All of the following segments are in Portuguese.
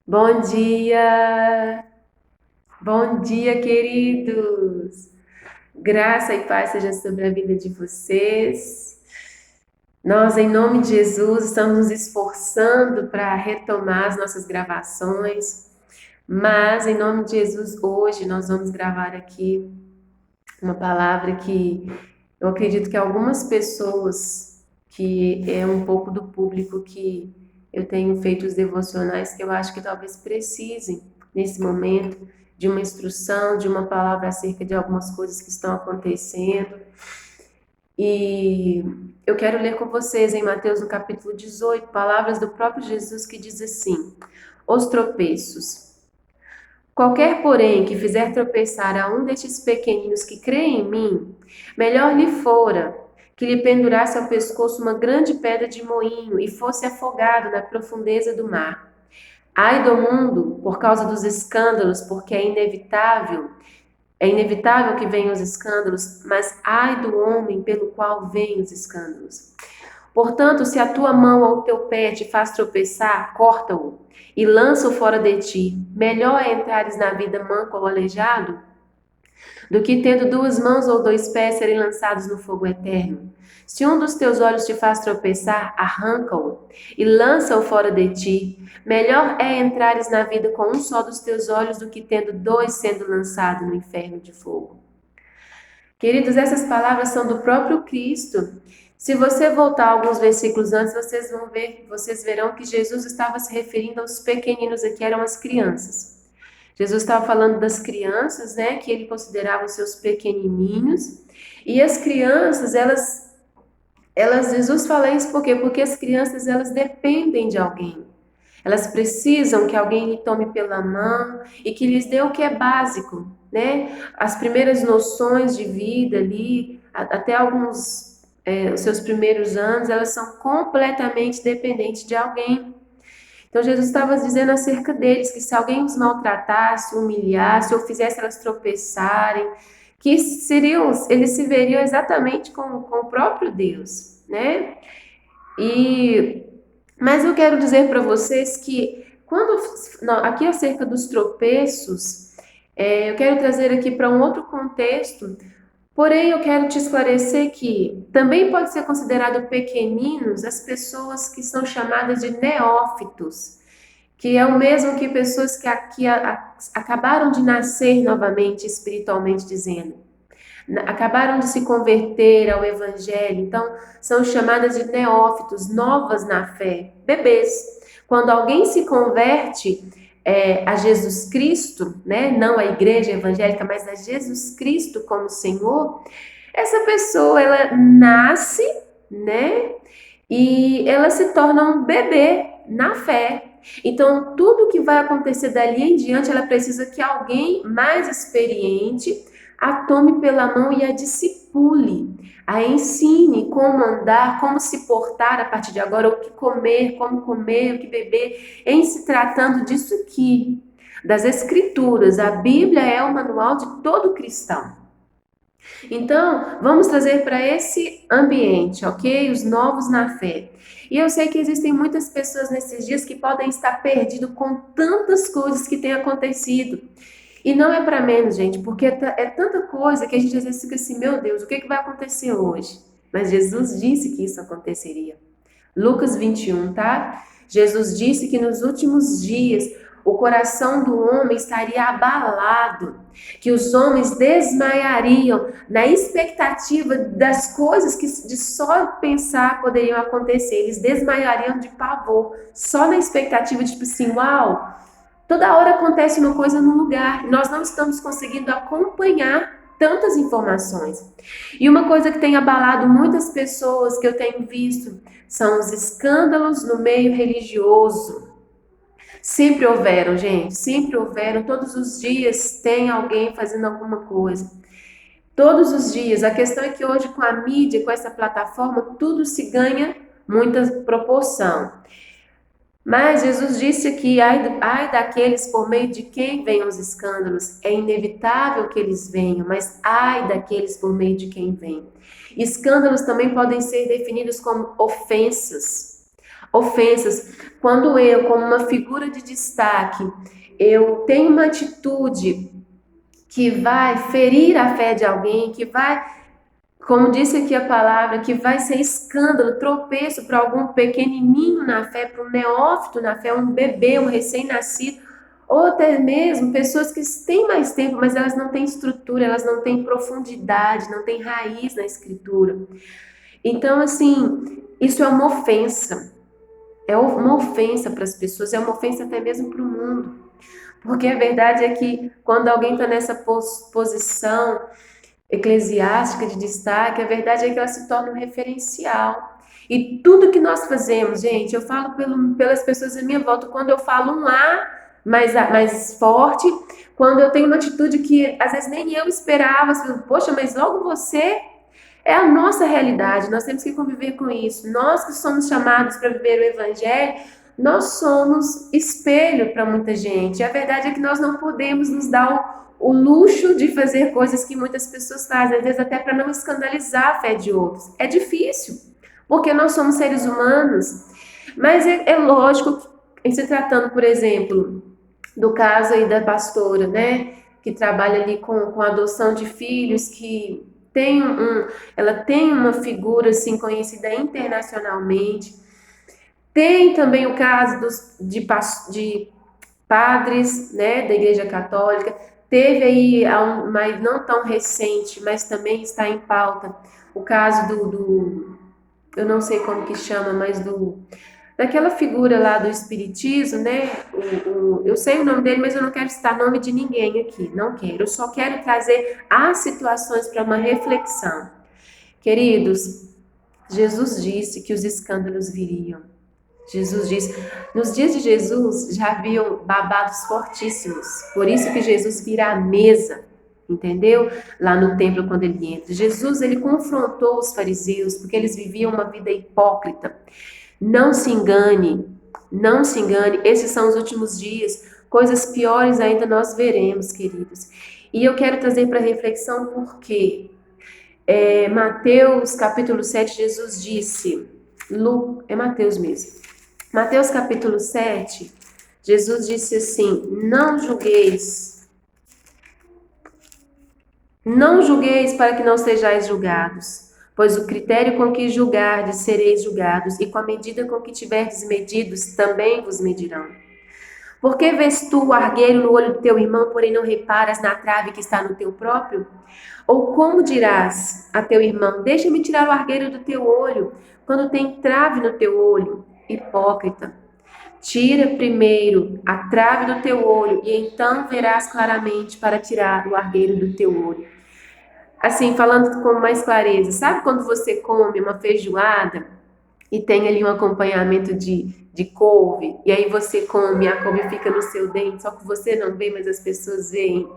Bom dia! Bom dia, queridos! Graça e paz seja sobre a vida de vocês. Nós, em nome de Jesus, estamos nos esforçando para retomar as nossas gravações, mas em nome de Jesus, hoje nós vamos gravar aqui uma palavra que eu acredito que algumas pessoas, que é um pouco do público que eu tenho feito os devocionais, que eu acho que talvez precisem, nesse momento, de uma instrução, de uma palavra acerca de algumas coisas que estão acontecendo. E eu quero ler com vocês em Mateus, no capítulo 18, palavras do próprio Jesus que diz assim: os tropeços. Qualquer, porém, que fizer tropeçar a um destes pequeninos que creem em mim, melhor lhe fora que lhe pendurasse ao pescoço uma grande pedra de moinho e fosse afogado na profundeza do mar. Ai do mundo, por causa dos escândalos, porque é inevitável que venham os escândalos, mas ai do homem pelo qual vêm os escândalos. Portanto, se a tua mão ou o teu pé te faz tropeçar, corta-o e lança-o fora de ti. Melhor é entrares na vida manco ou aleijado do que tendo duas mãos ou dois pés serem lançados no fogo eterno. Se um dos teus olhos te faz tropeçar, arranca-o e lança-o fora de ti. Melhor é entrares na vida com um só dos teus olhos do que tendo dois sendo lançados no inferno de fogo. Queridos, essas palavras são do próprio Cristo. Se você voltar alguns versículos antes, vocês verão que Jesus estava se referindo aos pequeninos, aqui eram as crianças. Jesus estava falando das crianças, né, que ele considerava os seus pequenininhos. E as crianças, Jesus fala isso por quê? Porque as crianças, elas dependem de alguém. Elas precisam que alguém lhe tome pela mão e que lhes dê o que é básico, né? As primeiras noções de vida ali, até os seus primeiros anos, elas são completamente dependentes de alguém. Então Jesus estava dizendo acerca deles que se alguém os maltratasse, humilhasse ou fizesse elas tropeçarem, que eles se veriam exatamente com o próprio Deus, né? E mas eu quero dizer para vocês que aqui acerca dos tropeços, eu quero trazer aqui para um outro contexto. Porém, eu quero te esclarecer que também pode ser considerado pequeninos as pessoas que são chamadas de neófitos, que é o mesmo que pessoas que acabaram de nascer novamente, espiritualmente dizendo. Acabaram de se converter ao Evangelho, então são chamadas de neófitos, novas na fé, bebês. Quando alguém se converte a Jesus Cristo, né, não a igreja evangélica, mas a Jesus Cristo como Senhor, essa pessoa ela nasce, né, e ela se torna um bebê na fé. Então, tudo que vai acontecer dali em diante, ela precisa que alguém mais experiente a tome pela mão e a discipule, a ensine como andar, como se portar a partir de agora, o que comer, como comer, o que beber, em se tratando disso aqui, das Escrituras. A Bíblia é o manual de todo cristão. Então, vamos trazer para esse ambiente, ok? Os novos na fé. E eu sei que existem muitas pessoas nesses dias que podem estar perdidos com tantas coisas que têm acontecido. E não é para menos, gente, porque é tanta coisa que a gente às vezes fica assim, meu Deus, o que vai acontecer hoje? Mas Jesus disse que isso aconteceria. Lucas 21, tá? Jesus disse que nos últimos dias o coração do homem estaria abalado, que os homens desmaiariam na expectativa das coisas que de só pensar poderiam acontecer. Eles desmaiariam de pavor, só na expectativa de tipo assim, uau, toda hora acontece uma coisa no lugar, nós não estamos conseguindo acompanhar tantas informações. E uma coisa que tem abalado muitas pessoas que eu tenho visto são os escândalos no meio religioso. Sempre houveram, gente, sempre houveram, todos os dias tem alguém fazendo alguma coisa. Todos os dias. A questão é que hoje com a mídia, com essa plataforma, tudo se ganha muita proporção. Mas Jesus disse que ai daqueles por meio de quem venham os escândalos. É inevitável que eles venham, mas ai daqueles por meio de quem vem. Escândalos também podem ser definidos como ofensas. Ofensas, quando eu, como uma figura de destaque, eu tenho uma atitude que vai ferir a fé de alguém, que vai, como disse aqui a palavra, que vai ser escândalo, tropeço para algum pequenininho na fé, para um neófito na fé, um bebê, um recém-nascido, ou até mesmo pessoas que têm mais tempo, mas elas não têm estrutura, elas não têm profundidade, não têm raiz na escritura. Então, assim, isso é uma ofensa. É uma ofensa para as pessoas, é uma ofensa até mesmo para o mundo. Porque a verdade é que quando alguém está nessa posição eclesiástica de destaque, a verdade é que ela se torna um referencial. E tudo que nós fazemos, gente, eu falo pelas pessoas à minha volta, quando eu falo um mais forte, quando eu tenho uma atitude que às vezes nem eu esperava, assim, poxa, mas logo você. É a nossa realidade, nós temos que conviver com isso. Nós que somos chamados para viver o Evangelho, nós somos espelho para muita gente. A verdade é que nós não podemos nos dar o luxo de fazer coisas que muitas pessoas fazem, às vezes até para não escandalizar a fé de outros. É difícil, porque nós somos seres humanos. Mas é lógico que, em se tratando, por exemplo, do caso aí da pastora, né, que trabalha ali com a adoção de filhos, que ela tem uma figura assim conhecida internacionalmente. Tem também o caso de padres, né, da Igreja Católica. Teve aí, mas não tão recente, mas também está em pauta, o caso eu não sei como que chama, mas daquela figura lá do espiritismo, né? Eu sei o nome dele, mas eu não quero citar nome de ninguém aqui, não quero. Eu só quero trazer as situações para uma reflexão. Queridos, Jesus disse que os escândalos viriam. Jesus disse, nos dias de Jesus já haviam babados fortíssimos, por isso que Jesus vira à mesa, entendeu? Lá no templo quando ele entra. Jesus, ele confrontou os fariseus, porque eles viviam uma vida hipócrita. Não se engane, não se engane, esses são os últimos dias, coisas piores ainda nós veremos, queridos. E eu quero trazer para reflexão porque Mateus capítulo 7, Jesus disse, é Mateus mesmo, Mateus capítulo 7, Jesus disse assim, não julgueis para que não sejais julgados, pois o critério com que julgardes sereis julgados, e com a medida com que tiverdes medidos, também vos medirão. Por que vês tu o argueiro no olho do teu irmão, porém não reparas na trave que está no teu próprio? Ou como dirás a teu irmão, deixa-me tirar o argueiro do teu olho, quando tem trave no teu olho? Hipócrita. Tira primeiro a trave do teu olho, e então verás claramente para tirar o argueiro do teu olho. Assim, falando com mais clareza, sabe quando você come uma feijoada e tem ali um acompanhamento de couve, e aí você come, a couve fica no seu dente, só que você não vê, mas as pessoas veem.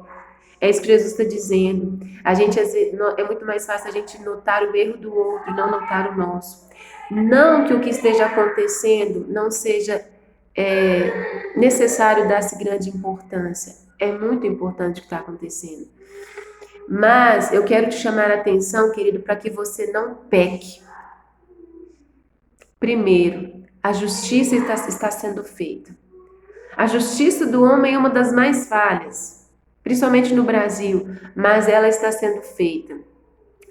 É isso que Jesus está dizendo. A gente, é muito mais fácil a gente notar o erro do outro, não notar o nosso. Não que o que esteja acontecendo não seja necessário dar-se grande importância. É muito importante o que está acontecendo. Mas eu quero te chamar a atenção, querido, para que você não peque. Primeiro, a justiça está sendo feita. A justiça do homem é uma das mais falhas, principalmente no Brasil, mas ela está sendo feita.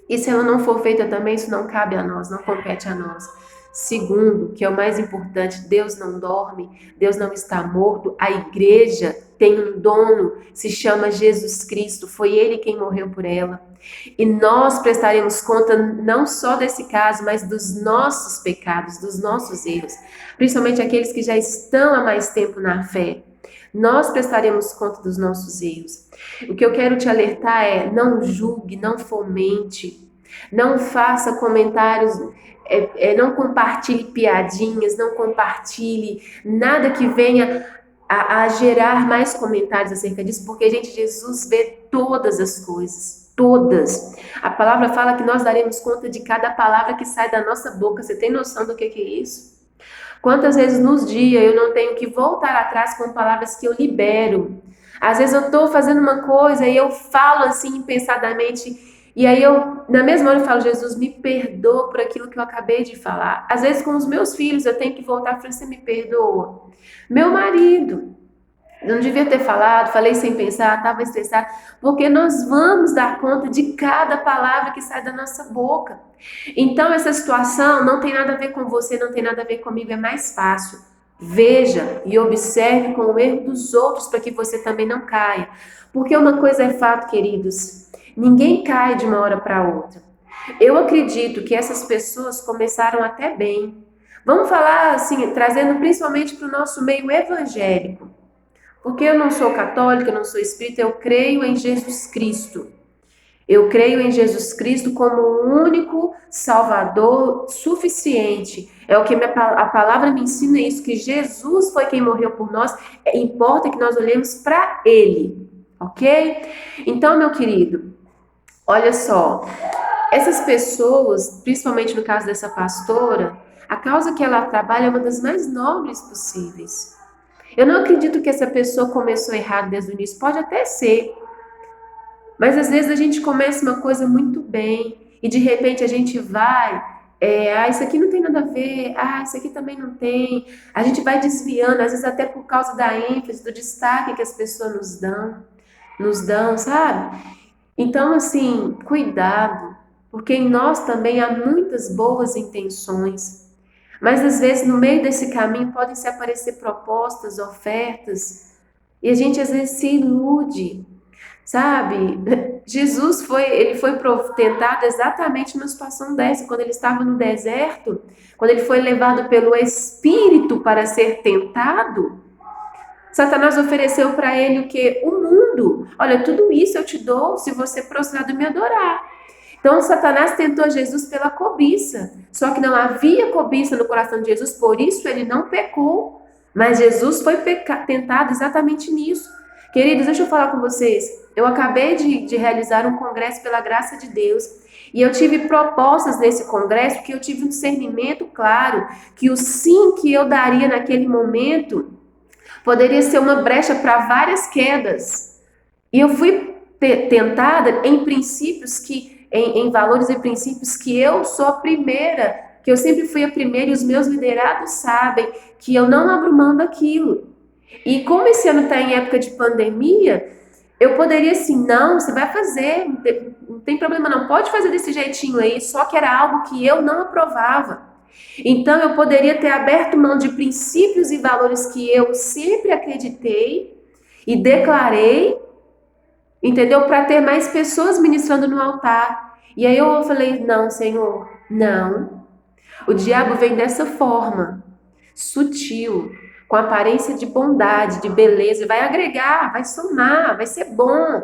E se ela não for feita também, isso não cabe a nós, não compete a nós. Segundo, que é o mais importante, Deus não dorme, Deus não está morto, a igreja tem um dono, se chama Jesus Cristo, foi Ele quem morreu por ela. E nós prestaremos conta não só desse caso, mas dos nossos pecados, dos nossos erros, principalmente aqueles que já estão há mais tempo na fé. Nós prestaremos conta dos nossos erros. O que eu quero te alertar é, não julgue, não fomente, não faça comentários, não compartilhe piadinhas, não compartilhe nada que venha a gerar mais comentários acerca disso, porque, gente, Jesus vê todas as coisas, todas. A palavra fala que nós daremos conta de cada palavra que sai da nossa boca. Você tem noção do que é isso? Quantas vezes nos dias eu não tenho que voltar atrás com palavras que eu libero? Às vezes eu estou fazendo uma coisa e eu falo assim impensadamente, E aí na mesma hora eu falo, Jesus, me perdoa por aquilo que eu acabei de falar. Às vezes com os meus filhos eu tenho que voltar e falar, você me perdoa? Meu marido, eu não devia ter falado, falei sem pensar, estava estressado, porque nós vamos dar conta de cada palavra que sai da nossa boca. Então, essa situação não tem nada a ver com você, não tem nada a ver comigo, é mais fácil. Veja e observe com o erro dos outros para que você também não caia. Porque uma coisa é fato, queridos, ninguém cai de uma hora para outra. Eu acredito que essas pessoas começaram até bem. Vamos falar assim, trazendo principalmente para o nosso meio evangélico. Porque eu não sou católica, eu não sou espírita, eu creio em Jesus Cristo. Eu creio em Jesus Cristo como o único Salvador suficiente. É o que a palavra me ensina isso, que Jesus foi quem morreu por nós. Importa que nós olhemos para Ele, ok? Então, meu querido, olha só. Essas pessoas, principalmente no caso dessa pastora, a causa que ela trabalha é uma das mais nobres possíveis. Eu não acredito que essa pessoa começou errado desde o início. Pode até ser, mas às vezes a gente começa uma coisa muito bem e de repente a gente vai, isso aqui não tem nada a ver, isso aqui também não tem. A gente vai desviando, às vezes até por causa da ênfase, do destaque que as pessoas nos dão, sabe? Então, assim, cuidado, porque em nós também há muitas boas intenções. Mas às vezes no meio desse caminho podem se aparecer propostas, ofertas, e a gente às vezes se ilude, sabe? Ele foi tentado exatamente numa situação dessa, quando ele estava no deserto, quando ele foi levado pelo Espírito para ser tentado. Satanás ofereceu para ele o que? O mundo. Olha, tudo isso eu te dou se você prostrar e me adorar. Então, Satanás tentou Jesus pela cobiça. Só que não havia cobiça no coração de Jesus, por isso ele não pecou. Mas Jesus foi tentado exatamente nisso. Queridos, deixa eu falar com vocês. Eu acabei de realizar um congresso pela graça de Deus. E eu tive propostas nesse congresso que eu tive um discernimento claro que o sim que eu daria naquele momento poderia ser uma brecha para várias quedas. E eu fui tentada em princípios em valores e princípios que eu sou a primeira, que eu sempre fui a primeira e os meus liderados sabem que eu não abro mão daquilo. E como esse ano está em época de pandemia, eu poderia assim, não, você vai fazer, não tem problema não, pode fazer desse jeitinho aí, só que era algo que eu não aprovava. Então eu poderia ter aberto mão de princípios e valores que eu sempre acreditei e declarei, entendeu? Para ter mais pessoas ministrando no altar. E aí eu falei: não, Senhor, não. O diabo vem dessa forma, sutil, com aparência de bondade, de beleza, vai agregar, vai somar, vai ser bom.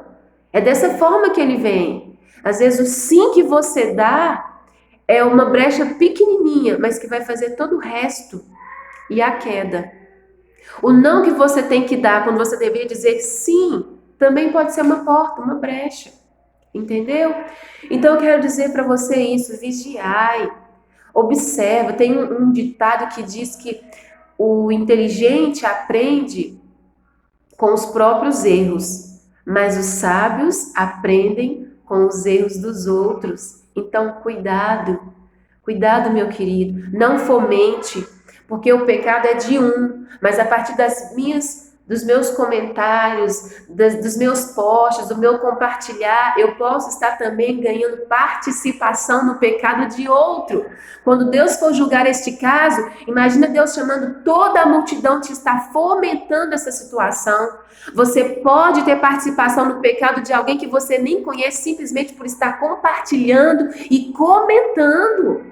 É dessa forma que ele vem. Às vezes o sim que você dá é uma brecha pequenininha, mas que vai fazer todo o resto e a queda. O não que você tem que dar quando você deveria dizer sim, também pode ser uma porta, uma brecha. Entendeu? Então eu quero dizer para você isso, vigiai, observa. Tem um ditado que diz que o inteligente aprende com os próprios erros, mas os sábios aprendem com os erros dos outros. Então, cuidado, cuidado, meu querido, não fomente, porque o pecado é de um, mas a partir dos meus comentários, dos meus posts, do meu compartilhar, eu posso estar também ganhando participação no pecado de outro. Quando Deus for julgar este caso, imagina Deus chamando toda a multidão que está fomentando essa situação. Você pode ter participação no pecado de alguém que você nem conhece simplesmente por estar compartilhando e comentando.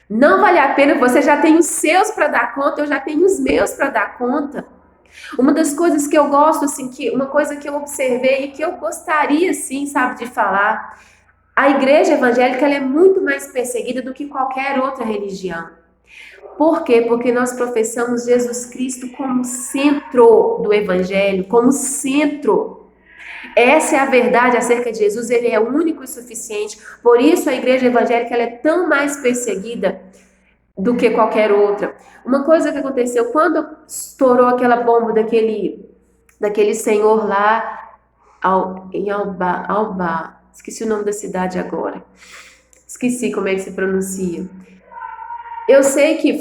Não vale a pena, você já tem os seus para dar conta, eu já tenho os meus para dar conta. Uma das coisas que eu gosto, assim, uma coisa que eu observei e que eu gostaria, sim, sabe, de falar, a igreja evangélica ela é muito mais perseguida do que qualquer outra religião. Por quê? Porque nós professamos Jesus Cristo como centro do evangelho, como centro. Essa é a verdade acerca de Jesus, ele é único e suficiente. Por isso a igreja evangélica ela é tão mais perseguida do que qualquer outra. Uma coisa que aconteceu quando estourou aquela bomba daquele senhor lá em Alba, Esqueci o nome da cidade agora. Esqueci como é que se pronuncia. Eu sei que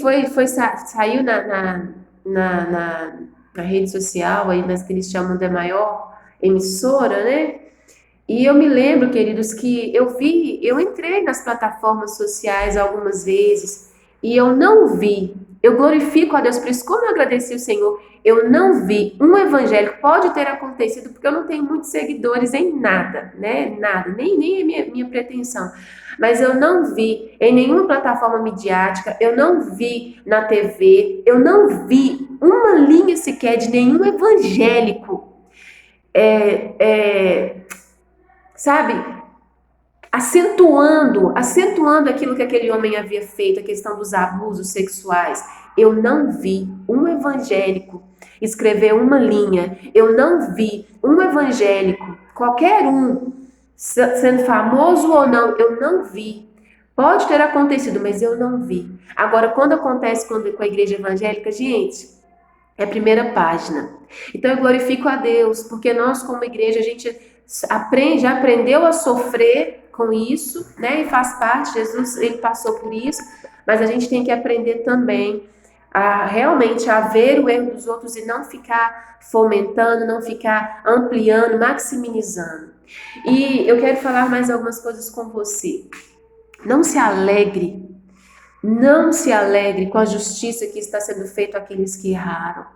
saiu na rede social, aí nas que eles chamam da maior emissora, né? E eu me lembro, queridos, que eu entrei nas plataformas sociais algumas vezes e eu não vi, eu glorifico a Deus por isso, como eu agradeci o Senhor, eu não vi um evangélico, pode ter acontecido, porque eu não tenho muitos seguidores em nada, né? Nada, nem é minha pretensão. Mas eu não vi em nenhuma plataforma midiática, eu não vi na TV, eu não vi uma linha sequer de nenhum evangélico. É, é, sabe, acentuando aquilo que aquele homem havia feito, a questão dos abusos sexuais. Eu não vi um evangélico escrever uma linha, eu não vi um evangélico, qualquer um, sendo famoso ou não, eu não vi. Pode ter acontecido, mas eu não vi. Agora, quando acontece com a igreja evangélica, gente, é a primeira página. Então eu glorifico a Deus, porque nós como igreja, a gente já aprendeu a sofrer com isso, né? E faz parte, Jesus, ele passou por isso, mas a gente tem que aprender também a realmente a ver o erro dos outros e não ficar fomentando, não ficar ampliando, maximizando. E eu quero falar mais algumas coisas com você. Não se alegre, não se alegre com a justiça que está sendo feita àqueles que erraram.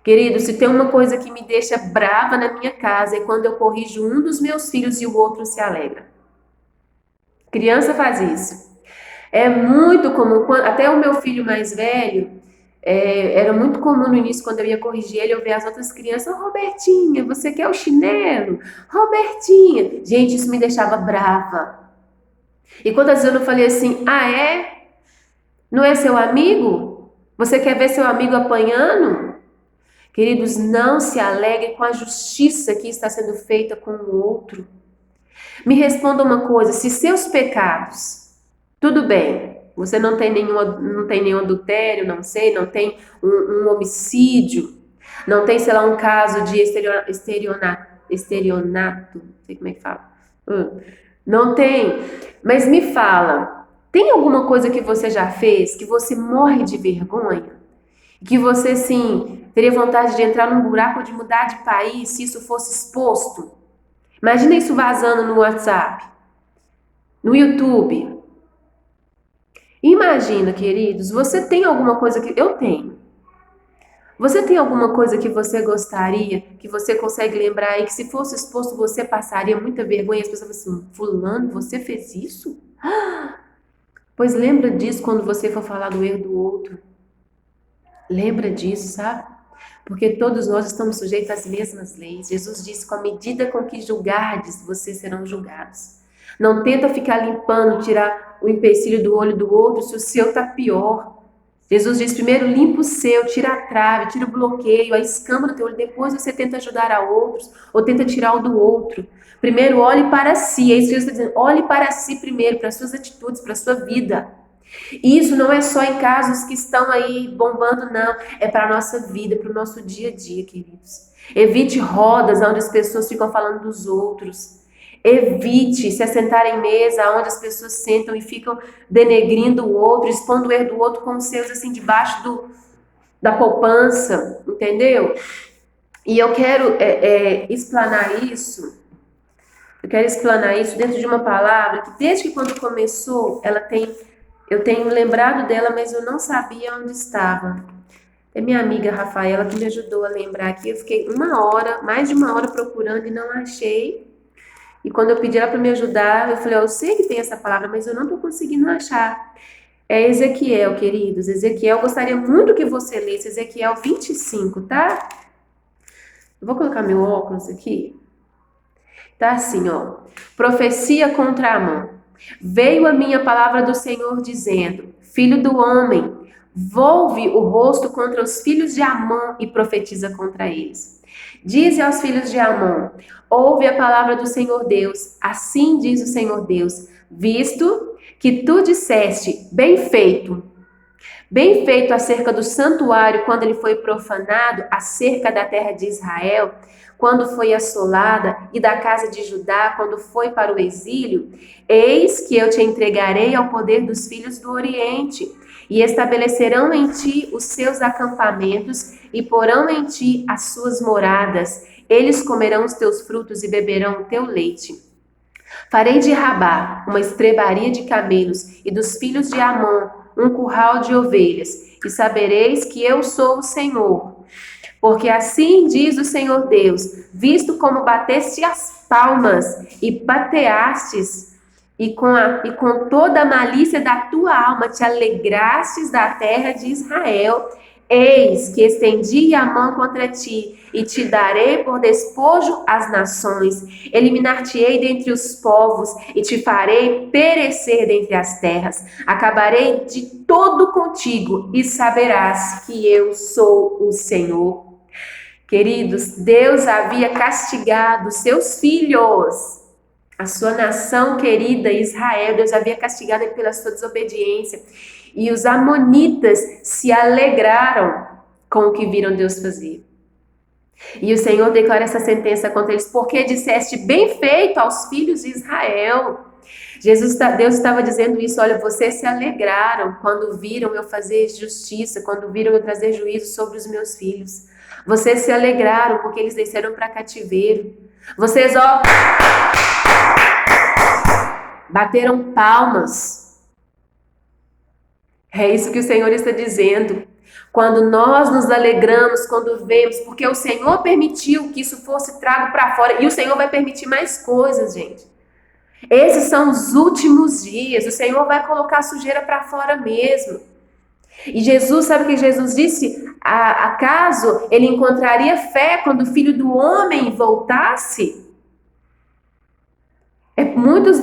Querido, se tem uma coisa que me deixa brava na minha casa é quando eu corrijo um dos meus filhos e o outro se alegra. Criança faz isso. É muito comum, até o meu filho mais velho, era muito comum no início, quando eu ia corrigir ele, eu ver as outras crianças, Robertinha, você quer o chinelo? Robertinha. Gente, isso me deixava brava. E quantas vezes eu não falei assim, ah é? Não é seu amigo? Você quer ver seu amigo apanhando? Queridos, não se alegre com a justiça que está sendo feita com o outro. Me responda uma coisa, se seus pecados, tudo bem, você não tem nenhum adultério, não tem um homicídio, não tem, sei lá, um caso de estelionato, não sei como é que fala. Não tem, mas me fala, tem alguma coisa que você já fez que você morre de vergonha? Que você, sim, teria vontade de entrar num buraco, de mudar de país se isso fosse exposto? Imagina isso vazando no WhatsApp, no YouTube. Imagina, queridos, você tem alguma coisa que... Eu tenho. Você tem alguma coisa que você gostaria, que você consegue lembrar aí, que se fosse exposto você passaria muita vergonha e as pessoas falam assim, fulano, você fez isso? Pois lembra disso quando você for falar do erro do outro. Lembra disso, sabe? Porque todos nós estamos sujeitos às mesmas leis. Jesus disse, com a medida com que julgardes, vocês serão julgados. Não tenta ficar limpando, tirar o empecilho do olho do outro, se o seu está pior. Jesus diz, primeiro limpa o seu, tira a trave, tira o bloqueio, a escama do teu olho, depois você tenta ajudar a outros, ou tenta tirar o do outro. Primeiro, olhe para si, é isso que Jesus está dizendo, olhe para si primeiro, para as suas atitudes, para a sua vida. E isso não é só em casos que estão aí bombando, não. É para a nossa vida, para o nosso dia a dia, queridos. Evite rodas onde as pessoas ficam falando dos outros. Evite se assentar em mesa onde as pessoas sentam e ficam denegrindo o outro, expondo o erro do outro com os seus assim debaixo da poupança, entendeu? E eu quero explanar isso. Eu quero explanar isso dentro de uma palavra que desde que quando começou, eu tenho lembrado dela, mas eu não sabia onde estava. É minha amiga Rafaela que me ajudou a lembrar aqui. Eu fiquei mais de uma hora procurando e não achei. E quando eu pedi ela para me ajudar, eu falei, eu sei que tem essa palavra, mas eu não estou conseguindo achar. É Ezequiel, queridos. Ezequiel, eu gostaria muito que você lesse Ezequiel 25, tá? Eu vou colocar meu óculos aqui. Tá assim, ó. Profecia contra Amon. Veio a minha palavra do Senhor dizendo, filho do homem, volve o rosto contra os filhos de Amon e profetiza contra eles. Dize aos filhos de Amon, ouve a palavra do Senhor Deus, assim diz o Senhor Deus, visto que tu disseste, bem feito, Bem feito acerca do santuário quando ele foi profanado, acerca da terra de Israel, quando foi assolada, e da casa de Judá, quando foi para o exílio. Eis que eu te entregarei ao poder dos filhos do Oriente, e estabelecerão em ti os seus acampamentos, e porão em ti as suas moradas. Eles comerão os teus frutos e beberão o teu leite. Farei de Rabá uma estrebaria de camelos, e dos filhos de Amon um curral de ovelhas, e sabereis que eu sou o Senhor. Porque assim diz o Senhor Deus, visto como bateste as palmas e bateastes, e com toda a malícia da tua alma te alegrastes da terra de Israel, eis que estendi a mão contra ti, e te darei por despojo às nações, eliminar-te-ei dentre os povos, e te farei perecer dentre as terras, acabarei de todo contigo, e saberás que eu sou o Senhor. Queridos, Deus havia castigado seus filhos, a sua nação querida Israel. Deus havia castigado ele pela sua desobediência. E os amonitas se alegraram com o que viram Deus fazer. E o Senhor declara essa sentença contra eles: porque disseste bem feito aos filhos de Israel. Deus estava dizendo isso: olha, vocês se alegraram quando viram eu fazer justiça, quando viram eu trazer juízo sobre os meus filhos. Vocês se alegraram porque eles desceram para cativeiro. Vocês, bateram palmas. É isso que o Senhor está dizendo. Quando nós nos alegramos, quando vemos, porque o Senhor permitiu que isso fosse trago para fora, e o Senhor vai permitir mais coisas, gente. Esses são os últimos dias. O Senhor vai colocar a sujeira para fora mesmo. E Jesus, sabe o que Jesus disse? Acaso ele encontraria fé quando o Filho do Homem voltasse? Muitas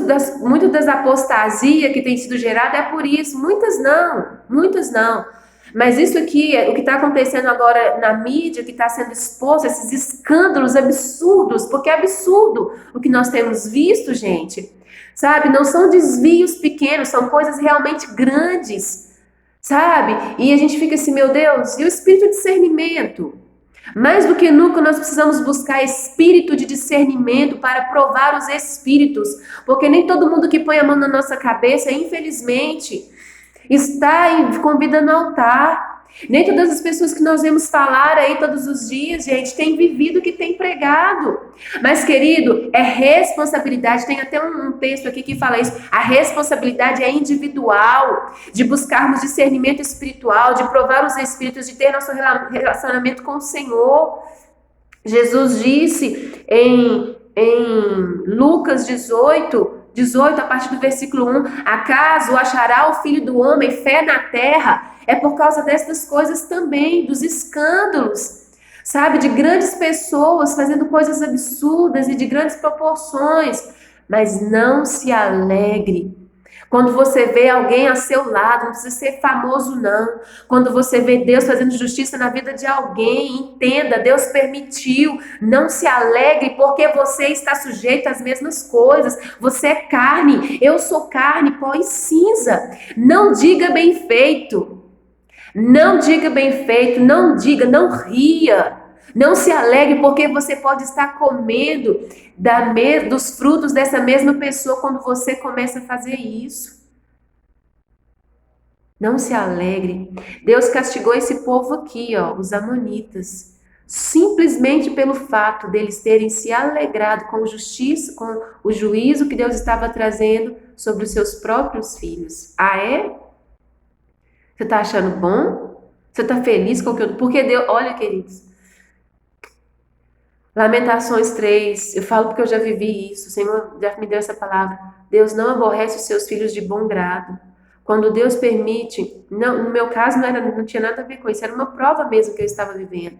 das apostasias que tem sido gerada é por isso. Muitas não. Mas isso aqui, o que está acontecendo agora na mídia, que está sendo exposto, esses escândalos absurdos, porque é absurdo o que nós temos visto, gente. Sabe? Não são desvios pequenos, são coisas realmente grandes. Sabe? E a gente fica assim, meu Deus, e o espírito de discernimento? Mais do que nunca nós precisamos buscar espírito de discernimento para provar os espíritos, porque nem todo mundo que põe a mão na nossa cabeça, infelizmente, está com vida no altar. Nem todas as pessoas que nós vemos falar aí todos os dias, gente, têm vivido o que têm pregado. Mas, querido, é responsabilidade. Tem até um texto aqui que fala isso. A responsabilidade é individual, de buscarmos discernimento espiritual, de provar os espíritos, de ter nosso relacionamento com o Senhor. Jesus disse em Lucas 18, a partir do versículo 1, acaso achará o Filho do Homem fé na terra? É por causa destas coisas também, dos escândalos, sabe, de grandes pessoas fazendo coisas absurdas e de grandes proporções. Mas não se alegre quando você vê alguém a seu lado, não precisa ser famoso não. Quando você vê Deus fazendo justiça na vida de alguém, entenda, Deus permitiu. Não se alegre porque você está sujeito às mesmas coisas. Você é carne, eu sou carne, pó e cinza. Não diga bem feito. Não diga bem feito, não ria. Não se alegre porque você pode estar comendo dos frutos dessa mesma pessoa quando você começa a fazer isso. Não se alegre. Deus castigou esse povo aqui, os amonitas, simplesmente pelo fato deles terem se alegrado com justiça, com o juízo que Deus estava trazendo sobre os seus próprios filhos. Ah, é? Você está achando bom? Você está feliz com o que eu... Porque Deus... Olha, queridos, Lamentações 3, eu falo porque eu já vivi isso, o Senhor já me deu essa palavra. Deus não aborrece os seus filhos de bom grado. Quando Deus permite, não, no meu caso não tinha nada a ver com isso, era uma prova mesmo que eu estava vivendo.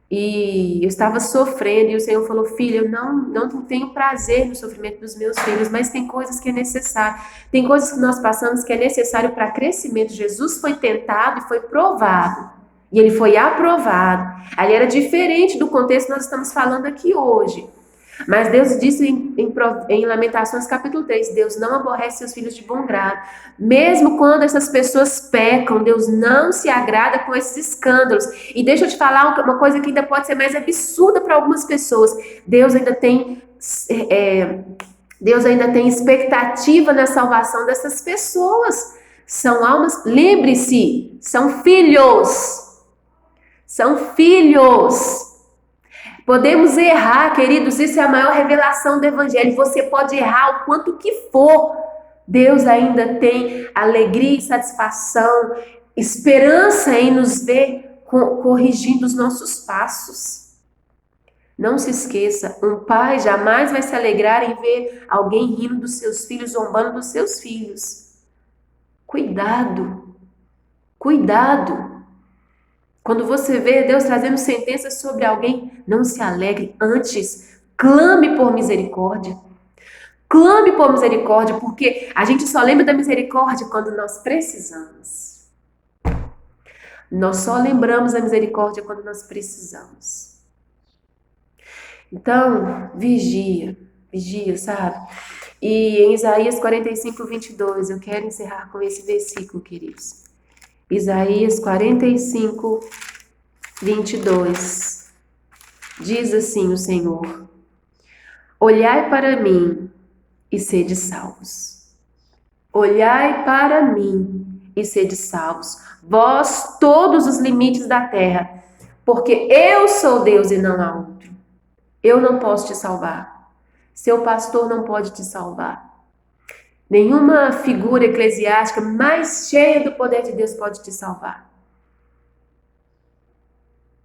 E eu estava sofrendo e o Senhor falou, filha, eu não tenho prazer no sofrimento dos meus filhos, mas tem coisas que é necessário. Tem coisas que nós passamos que é necessário para crescimento. Jesus foi tentado e foi provado. E ele foi aprovado. Ali era diferente do contexto que nós estamos falando aqui hoje. Mas Deus disse em Lamentações capítulo 3, Deus não aborrece seus filhos de bom grado. Mesmo quando essas pessoas pecam, Deus não se agrada com esses escândalos. E deixa eu te falar uma coisa que ainda pode ser mais absurda para algumas pessoas. Deus ainda tem, Deus ainda tem expectativa na salvação dessas pessoas. São almas, lembre-se, são filhos. São filhos. Podemos errar, queridos, isso é a maior revelação do Evangelho. Você pode errar o quanto que for. Deus ainda tem alegria e satisfação, esperança em nos ver corrigindo os nossos passos. Não se esqueça, um pai jamais vai se alegrar em ver alguém rindo dos seus filhos, zombando dos seus filhos. Cuidado, cuidado. Quando você vê Deus trazendo sentenças sobre alguém, não se alegre, antes clame por misericórdia. Clame por misericórdia, porque a gente só lembra da misericórdia quando nós precisamos. Nós só lembramos da misericórdia quando nós precisamos. Então, vigia, sabe? E em Isaías 45, 22, eu quero encerrar com esse versículo, queridos. Isaías 45, 22. Diz assim o Senhor: olhai para mim e sede salvos. Olhai para mim e sede salvos, vós todos os limites da terra, porque eu sou Deus e não há outro. Eu não posso te salvar. Seu pastor não pode te salvar. Nenhuma figura eclesiástica mais cheia do poder de Deus pode te salvar.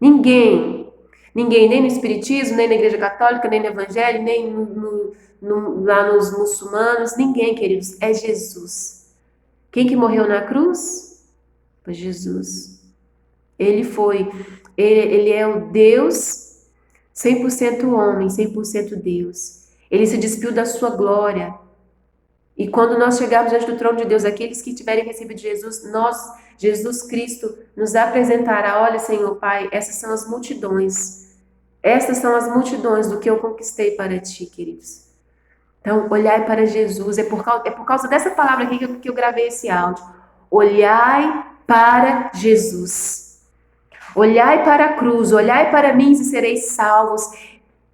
Ninguém, nem no Espiritismo, nem na Igreja Católica, nem no Evangelho, nem lá nos muçulmanos, ninguém, queridos, é Jesus. Quem que morreu na cruz? Foi Jesus. Ele é o Deus 100% homem, 100% Deus. Ele se despiu da sua glória. E quando nós chegarmos diante do trono de Deus, aqueles que tiverem recebido Jesus, Jesus Cristo, nos apresentará: olha, Senhor Pai, essas são as multidões. Essas são as multidões do que eu conquistei para ti, queridos. Então, olhai para Jesus. É por causa dessa palavra aqui que eu gravei esse áudio. Olhai para Jesus. Olhai para a cruz, olhai para mim e sereis salvos.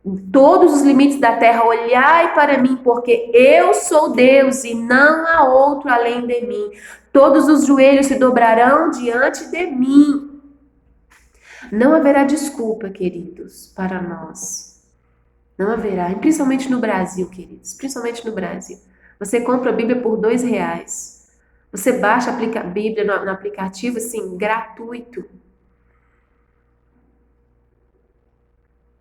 Em todos os limites da terra, olhai para mim, porque eu sou Deus e não há outro além de mim. Todos os joelhos se dobrarão diante de mim. Não haverá desculpa, queridos, para nós. Não haverá, e principalmente no Brasil, queridos, principalmente no Brasil. Você compra a Bíblia por R$2. Você baixa a Bíblia no aplicativo, assim, gratuito.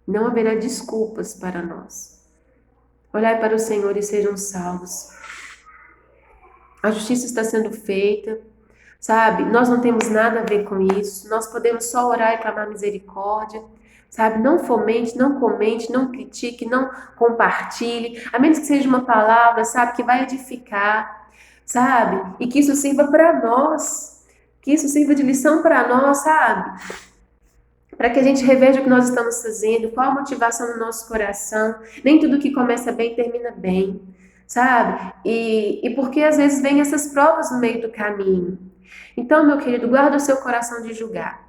Não haverá desculpas para nós. Olhai para o Senhor e sejam salvos. A justiça está sendo feita, sabe? Nós não temos nada a ver com isso. Nós podemos só orar e clamar misericórdia, sabe? Não fomente, não comente, não critique, não compartilhe, a menos que seja uma palavra, sabe? Que vai edificar, sabe? E que isso sirva para nós, que isso sirva de lição para nós, sabe? Para que a gente reveja o que nós estamos fazendo, qual a motivação no nosso coração. Nem tudo que começa bem termina bem, sabe? E porque às vezes vem essas provas no meio do caminho. Então, meu querido, guarda o seu coração de julgar.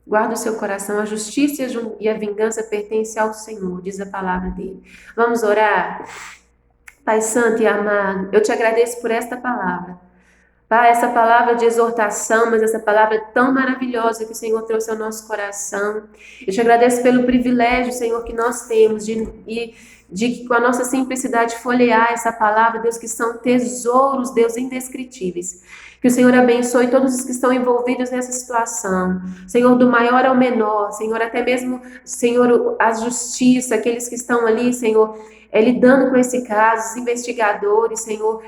Guarda o seu coração, a justiça e a vingança pertencem ao Senhor, diz a palavra dele. Vamos orar? Pai santo e amado, eu te agradeço por esta palavra. Pai, essa palavra de exortação, mas essa palavra tão maravilhosa que o Senhor trouxe ao nosso coração. Eu te agradeço pelo privilégio, Senhor, que nós temos de com a nossa simplicidade folhear essa palavra, Deus, que são tesouros, Deus, indescritíveis. Que o Senhor abençoe todos os que estão envolvidos nessa situação. Senhor, do maior ao menor, Senhor, até mesmo, Senhor, a justiça, aqueles que estão ali, Senhor, lidando com esse caso, os investigadores, Senhor,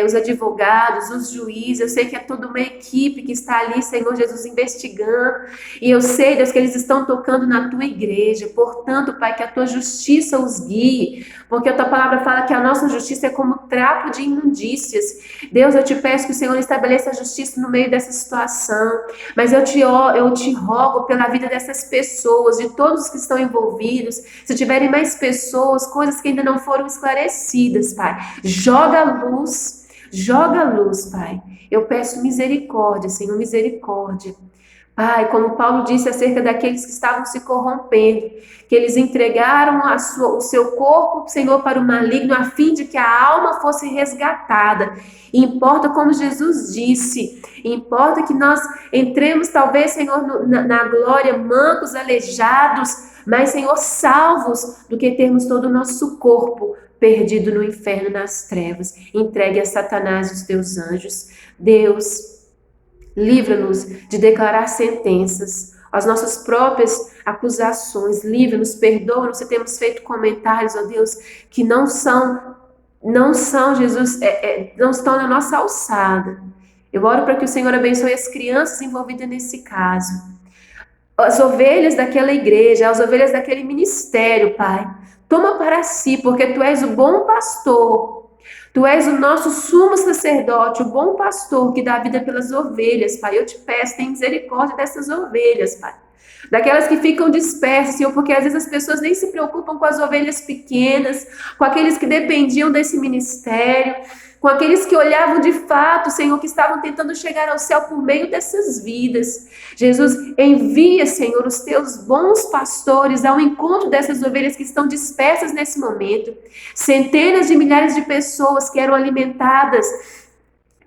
os advogados, os juízes. Eu sei que é toda uma equipe que está ali, Senhor Jesus, investigando. E eu sei, Deus, que eles estão tocando na tua igreja. Portanto, Pai, que a tua justiça os guie, porque a tua palavra fala que a nossa justiça é como trapo de imundícias. Deus, eu te peço que o Senhor estabeleça a justiça no meio dessa situação. Mas eu te rogo pela vida dessas pessoas, de todos os que estão envolvidos. Se tiverem mais pessoas, coisas que ainda não foram esclarecidas, Pai, joga luz, Pai. Eu peço misericórdia, Senhor, misericórdia. Pai, como Paulo disse acerca daqueles que estavam se corrompendo, que eles entregaram o seu corpo, Senhor, para o maligno, a fim de que a alma fosse resgatada. E importa, como Jesus disse, importa que nós entremos, talvez, Senhor, na glória, mancos, aleijados, mas, Senhor, salvos, do que termos todo o nosso corpo perdido no inferno, nas trevas, entregue a Satanás e os teus anjos. Deus, livra-nos de declarar sentenças, as nossas próprias acusações. Livra-nos, perdoa-nos se temos feito comentários, ó Deus, que não são, Jesus, não estão na nossa alçada. Eu oro para que o Senhor abençoe as crianças envolvidas nesse caso, as ovelhas daquela igreja, as ovelhas daquele ministério, Pai. Toma para si, porque Tu és o bom pastor. Tu és o nosso sumo sacerdote, o bom pastor que dá vida pelas ovelhas, Pai. Eu te peço, tem misericórdia dessas ovelhas, Pai. Daquelas que ficam dispersas, Senhor, porque às vezes as pessoas nem se preocupam com as ovelhas pequenas, com aqueles que dependiam desse ministério, com aqueles que olhavam de fato, Senhor, que estavam tentando chegar ao céu por meio dessas vidas. Jesus, envia, Senhor, os teus bons pastores ao encontro dessas ovelhas que estão dispersas nesse momento. Centenas de milhares de pessoas que eram alimentadas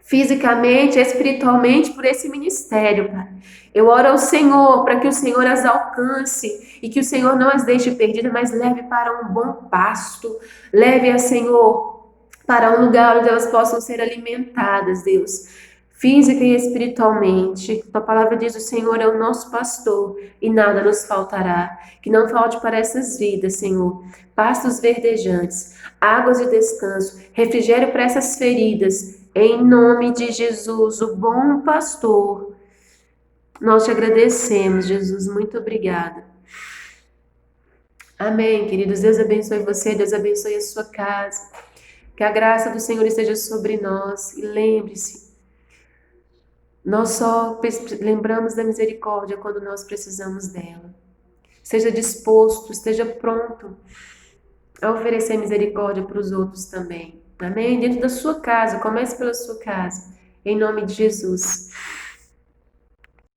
fisicamente, espiritualmente por esse ministério, Pai. Eu oro ao Senhor para que o Senhor as alcance e que o Senhor não as deixe perdidas, mas leve para um bom pasto. Leve-as, Senhor, para um lugar onde elas possam ser alimentadas, Deus, física e espiritualmente. Tua palavra diz: o Senhor é o nosso pastor e nada nos faltará. Que não falte para essas vidas, Senhor, pastos verdejantes, águas de descanso, refrigério para essas feridas. Em nome de Jesus, o bom pastor. Nós te agradecemos, Jesus. Muito obrigada. Amém, queridos. Deus abençoe você, Deus abençoe a sua casa. Que a graça do Senhor esteja sobre nós. E lembre-se, nós só lembramos da misericórdia quando nós precisamos dela. Esteja disposto, esteja pronto a oferecer misericórdia para os outros também. Amém? Dentro da sua casa, comece pela sua casa. Em nome de Jesus.